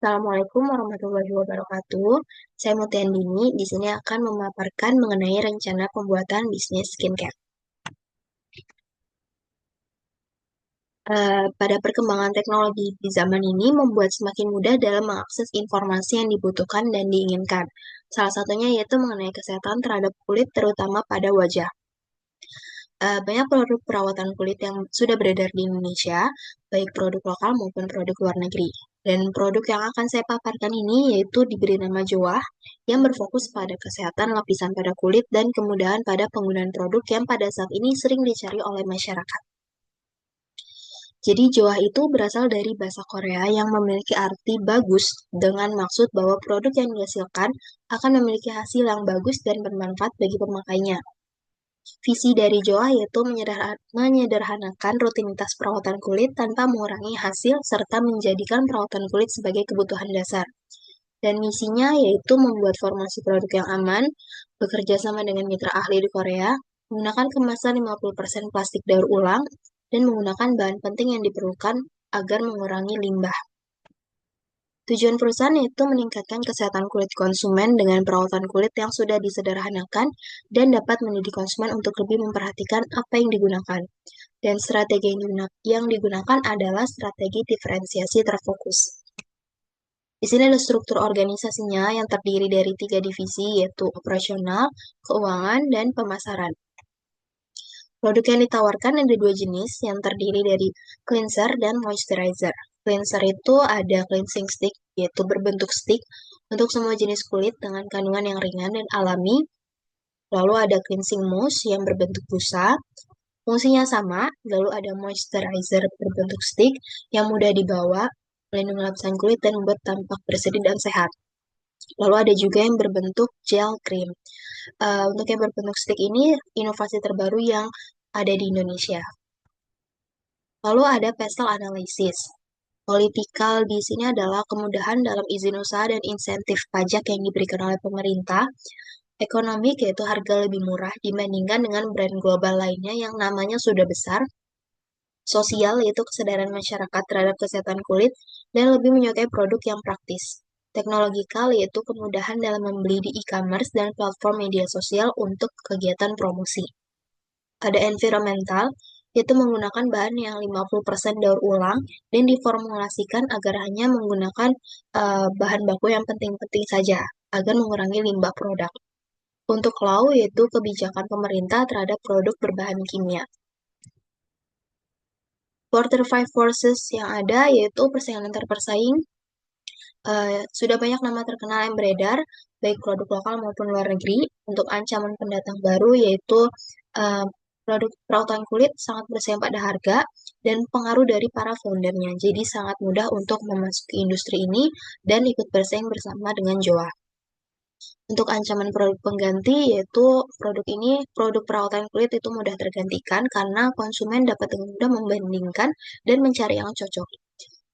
Assalamualaikum warahmatullahi wabarakatuh. Saya Mutiandini. Di sini akan memaparkan mengenai rencana pembuatan bisnis skincare. Pada perkembangan teknologi di zaman ini membuat semakin mudah dalam mengakses informasi yang dibutuhkan dan diinginkan. Salah satunya yaitu mengenai kesehatan terhadap kulit, terutama pada wajah. Banyak produk perawatan kulit yang sudah beredar di Indonesia, baik produk lokal maupun produk luar negeri. Dan produk yang akan saya paparkan ini yaitu diberi nama Joah, yang berfokus pada kesehatan lapisan pada kulit dan kemudahan pada penggunaan produk yang pada saat ini sering dicari oleh masyarakat. Jadi Joah itu berasal dari bahasa Korea yang memiliki arti bagus dengan maksud bahwa produk yang dihasilkan akan memiliki hasil yang bagus dan bermanfaat bagi pemakainya. Visi dari Joa yaitu menyederhanakan rutinitas perawatan kulit tanpa mengurangi hasil serta menjadikan perawatan kulit sebagai kebutuhan dasar. Dan misinya yaitu membuat formulasi produk yang aman, bekerja sama dengan mitra ahli di Korea, menggunakan kemasan 50% plastik daur ulang, dan menggunakan bahan penting yang diperlukan agar mengurangi limbah. Tujuan perusahaan yaitu meningkatkan kesehatan kulit konsumen dengan perawatan kulit yang sudah disederhanakan dan dapat mendidik konsumen untuk lebih memperhatikan apa yang digunakan. Dan strategi yang digunakan adalah strategi diferensiasi terfokus. Di sini ada struktur organisasinya yang terdiri dari 3 divisi, yaitu operasional, keuangan, dan pemasaran. Produk yang ditawarkan ada 2 jenis yang terdiri dari cleanser dan moisturizer. Cleanser itu ada cleansing stick, yaitu berbentuk stick untuk semua jenis kulit dengan kandungan yang ringan dan alami. Lalu ada cleansing mousse yang berbentuk busa, fungsinya sama. Lalu ada moisturizer berbentuk stick yang mudah dibawa, melindungi lapisan kulit dan membuat tampak bersih dan sehat. Lalu ada juga yang berbentuk gel cream. Untuk yang berbentuk stick ini inovasi terbaru yang ada di Indonesia. Lalu ada pestle analysis. Politikal di sini adalah kemudahan dalam izin usaha dan insentif pajak yang diberikan oleh pemerintah. Ekonomi yaitu harga lebih murah dibandingkan dengan brand global lainnya yang namanya sudah besar. Sosial yaitu kesadaran masyarakat terhadap kesehatan kulit dan lebih menyukai produk yang praktis. Teknologikal yaitu kemudahan dalam membeli di e-commerce dan platform media sosial untuk kegiatan promosi. Ada environmental, yaitu menggunakan bahan yang 50% daur ulang dan diformulasikan agar hanya menggunakan bahan baku yang penting-penting saja, agar mengurangi limbah produk. Untuk law, yaitu kebijakan pemerintah terhadap produk berbahan kimia. Quarter 5 forces yang ada yaitu persaingan antar persaing. Sudah banyak nama terkenal yang beredar, baik produk lokal maupun luar negeri. Untuk ancaman pendatang baru yaitu uh, produk perawatan kulit sangat bersaing pada harga dan pengaruh dari para foundernya. Jadi sangat mudah untuk memasuki industri ini dan ikut bersaing bersama dengan Joa. Untuk ancaman produk pengganti, yaitu produk perawatan kulit itu mudah tergantikan karena konsumen dapat dengan mudah membandingkan dan mencari yang cocok.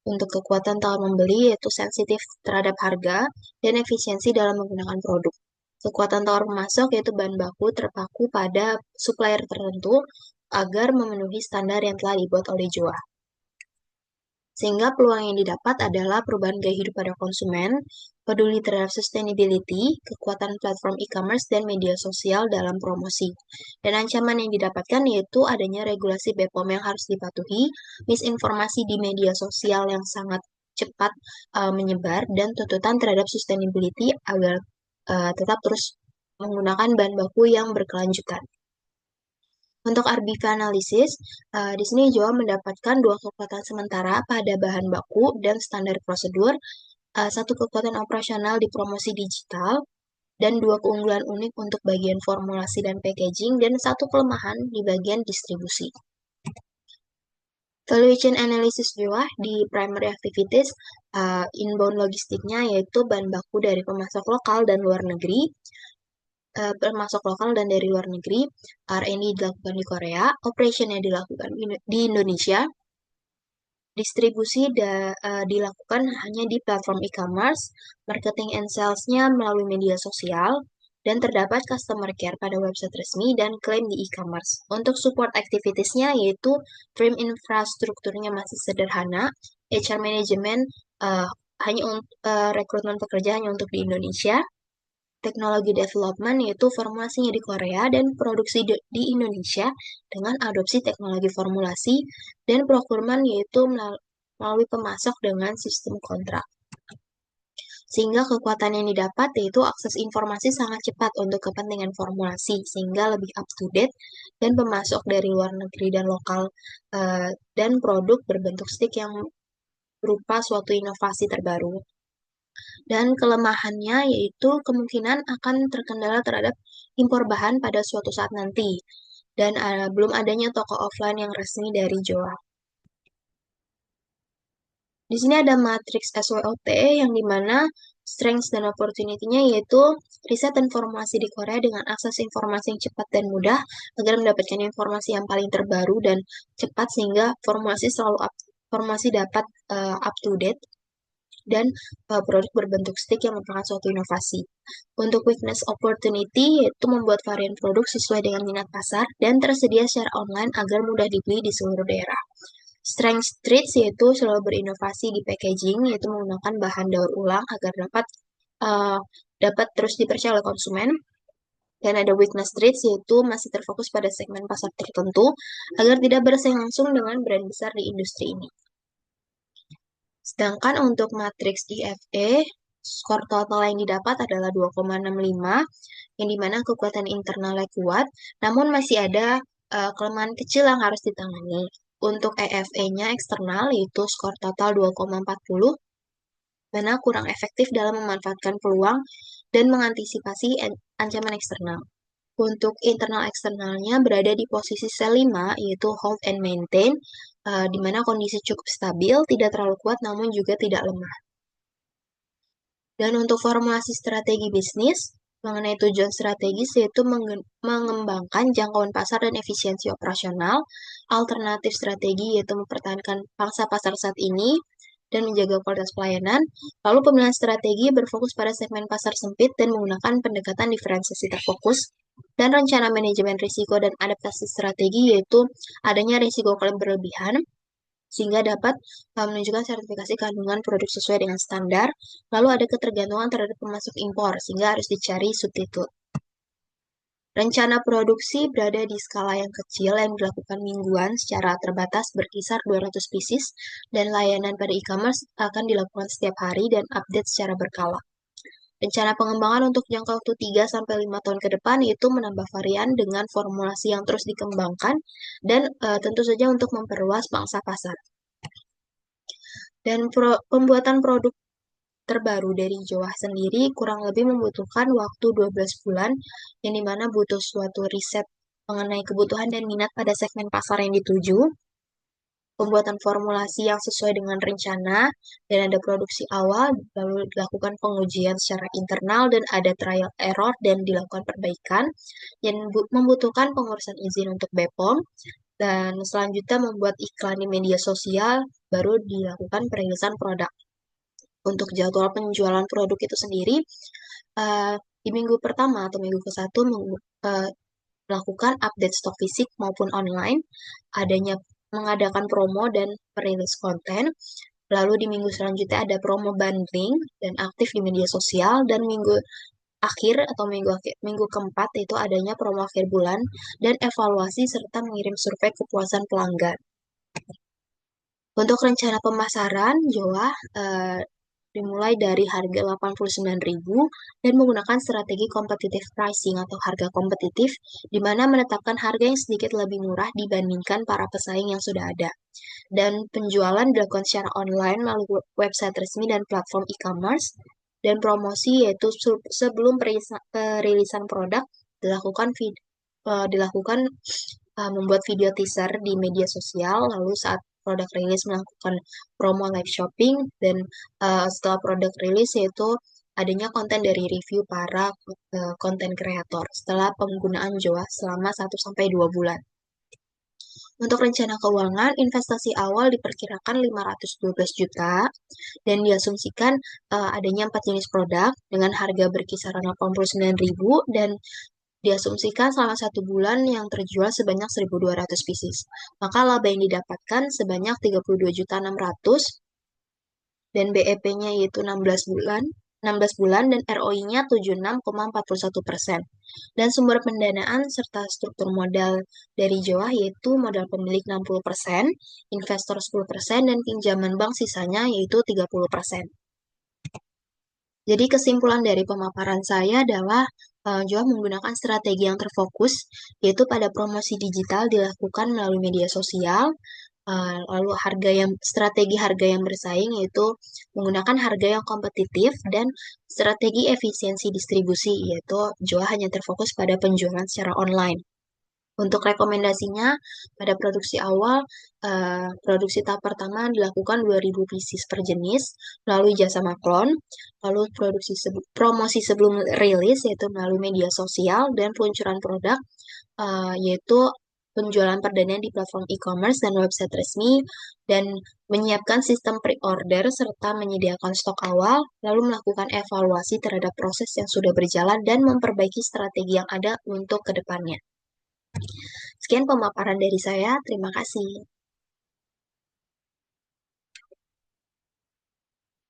Untuk kekuatan tawar membeli, yaitu sensitif terhadap harga dan efisiensi dalam menggunakan produk. Kekuatan tawar pemasok, yaitu bahan baku terpaku pada supplier tertentu agar memenuhi standar yang telah dibuat oleh Joa. Sehingga peluang yang didapat adalah perubahan gaya hidup pada konsumen, peduli terhadap sustainability, kekuatan platform e-commerce dan media sosial dalam promosi. Dan ancaman yang didapatkan yaitu adanya regulasi BPOM yang harus dipatuhi, misinformasi di media sosial yang sangat cepat menyebar, dan tuntutan terhadap sustainability agar tetap terus menggunakan bahan baku yang berkelanjutan. Untuk RBV analisis, di sini Joa mendapatkan 2 kekuatan sementara pada bahan baku dan standar prosedur, 1 kekuatan operasional di promosi digital, dan 2 keunggulan unik untuk bagian formulasi dan packaging, dan 1 kelemahan di bagian distribusi. Valuation analysis Joa di primary activities, inbound logistiknya yaitu bahan baku dari pemasok lokal dan luar negeri, termasuk lokal dan dari luar negeri. R&D dilakukan di Korea, operationnya dilakukan di Indonesia, distribusi dilakukan hanya di platform e-commerce, marketing and sales-nya melalui media sosial, dan terdapat customer care pada website resmi dan klaim di e-commerce. Untuk support activities-nya yaitu frame infrastrukturnya masih sederhana, HR management rekrutmen pekerja hanya untuk di Indonesia, teknologi development yaitu formulasinya di Korea dan produksi di Indonesia dengan adopsi teknologi formulasi, dan procurement yaitu melalui pemasok dengan sistem kontrak. Sehingga kekuatan yang didapat yaitu akses informasi sangat cepat untuk kepentingan formulasi, sehingga lebih up to date, dan pemasok dari luar negeri dan lokal, dan produk berbentuk stick yang berupa suatu inovasi terbaru. Dan kelemahannya yaitu kemungkinan akan terkendala terhadap impor bahan pada suatu saat nanti, dan belum adanya toko offline yang resmi dari JOA. Di sini ada matriks SWOT yang dimana strengths dan opportunity-nya yaitu riset dan formulasi di Korea dengan akses informasi yang cepat dan mudah agar mendapatkan informasi yang paling terbaru dan cepat sehingga formulasi dapat up to date, dan produk berbentuk stick yang merupakan suatu inovasi. Untuk weakness opportunity yaitu membuat varian produk sesuai dengan minat pasar dan tersedia secara online agar mudah dibeli di seluruh daerah. Strength traits yaitu selalu berinovasi di packaging, yaitu menggunakan bahan daur ulang agar dapat terus dipercaya oleh konsumen. Dan ada weakness traits yaitu masih terfokus pada segmen pasar tertentu agar tidak bersaing langsung dengan brand besar di industri ini. Sedangkan untuk matriks IFE, skor total yang didapat adalah 2,65, yang dimana kekuatan internalnya kuat, namun masih ada kelemahan kecil yang harus ditangani. Untuk EFE-nya eksternal, yaitu skor total 2,40, mana kurang efektif dalam memanfaatkan peluang dan mengantisipasi ancaman eksternal. Untuk internal eksternalnya berada di posisi C5, yaitu hold and maintain, di mana kondisi cukup stabil, tidak terlalu kuat namun juga tidak lemah. Dan untuk formulasi strategi bisnis, mengenai tujuan strategis yaitu mengembangkan jangkauan pasar dan efisiensi operasional, alternatif strategi yaitu mempertahankan pangsa pasar saat ini, dan menjaga kualitas pelayanan, lalu pemilihan strategi berfokus pada segmen pasar sempit dan menggunakan pendekatan diferensiasi terfokus, dan rencana manajemen risiko dan adaptasi strategi yaitu adanya risiko klaim berlebihan, sehingga dapat menunjukkan sertifikasi kandungan produk sesuai dengan standar, lalu ada ketergantungan terhadap pemasok impor, sehingga harus dicari substitut. Rencana produksi berada di skala yang kecil yang dilakukan mingguan secara terbatas berkisar 200 pieces, dan layanan pada e-commerce akan dilakukan setiap hari dan update secara berkala. Rencana pengembangan untuk jangka waktu 3-5 tahun ke depan yaitu menambah varian dengan formulasi yang terus dikembangkan, dan tentu saja untuk memperluas pangsa pasar. Dan pembuatan produk terbaru dari JOA sendiri kurang lebih membutuhkan waktu 12 bulan, yang dimana butuh suatu riset mengenai kebutuhan dan minat pada segmen pasar yang dituju, pembuatan formulasi yang sesuai dengan rencana, dan ada produksi awal, lalu dilakukan pengujian secara internal, dan ada trial error, dan dilakukan perbaikan, yang membutuhkan pengurusan izin untuk BPOM, dan selanjutnya membuat iklan di media sosial, baru dilakukan perilisan produk. Untuk jadwal penjualan produk itu sendiri, di minggu pertama atau minggu ke-1 melakukan update stok fisik maupun online, mengadakan promo dan perilis konten, lalu di minggu selanjutnya ada promo bundling dan aktif di media sosial, dan minggu akhir atau minggu keempat itu adanya promo akhir bulan dan evaluasi serta mengirim survei kepuasan pelanggan. Untuk rencana pemasaran, JOA dimulai dari harga 89.000 dan menggunakan strategi competitive pricing atau harga kompetitif, di mana menetapkan harga yang sedikit lebih murah dibandingkan para pesaing yang sudah ada. Dan penjualan dilakukan secara online melalui website resmi dan platform e-commerce, dan promosi yaitu sebelum perilisan produk dilakukan membuat video teaser di media sosial, lalu saat produk rilis melakukan promo live shopping, dan setelah produk rilis yaitu adanya konten dari review para konten kreator setelah penggunaan JOA selama 1-2 bulan. Untuk rencana keuangan, investasi awal diperkirakan 512 juta, dan diasumsikan adanya 4 jenis produk dengan harga berkisaran 89.000, dan diasumsikan selama 1 bulan yang terjual sebanyak 1.200 pieces. Maka laba yang didapatkan sebanyak 32.600.000, dan BEP-nya yaitu 16 bulan dan ROI-nya 76,41%. Dan sumber pendanaan serta struktur modal dari Jawa yaitu modal pemilik 60%, investor 10%, dan pinjaman bank sisanya yaitu 30%. Jadi kesimpulan dari pemaparan saya adalah Joa menggunakan strategi yang terfokus, yaitu pada promosi digital dilakukan melalui media sosial, lalu strategi harga yang bersaing, yaitu menggunakan harga yang kompetitif, dan strategi efisiensi distribusi, yaitu Joa hanya terfokus pada penjualan secara online. Untuk rekomendasinya, pada produksi awal, produksi tahap pertama dilakukan 2.000 pieces per jenis, lalu jasa maklon, lalu promosi sebelum rilis, yaitu melalui media sosial, dan peluncuran produk, yaitu penjualan perdana di platform e-commerce dan website resmi, dan menyiapkan sistem pre-order, serta menyediakan stok awal, lalu melakukan evaluasi terhadap proses yang sudah berjalan, dan memperbaiki strategi yang ada untuk kedepannya. Sekian pemaparan dari saya, terima kasih.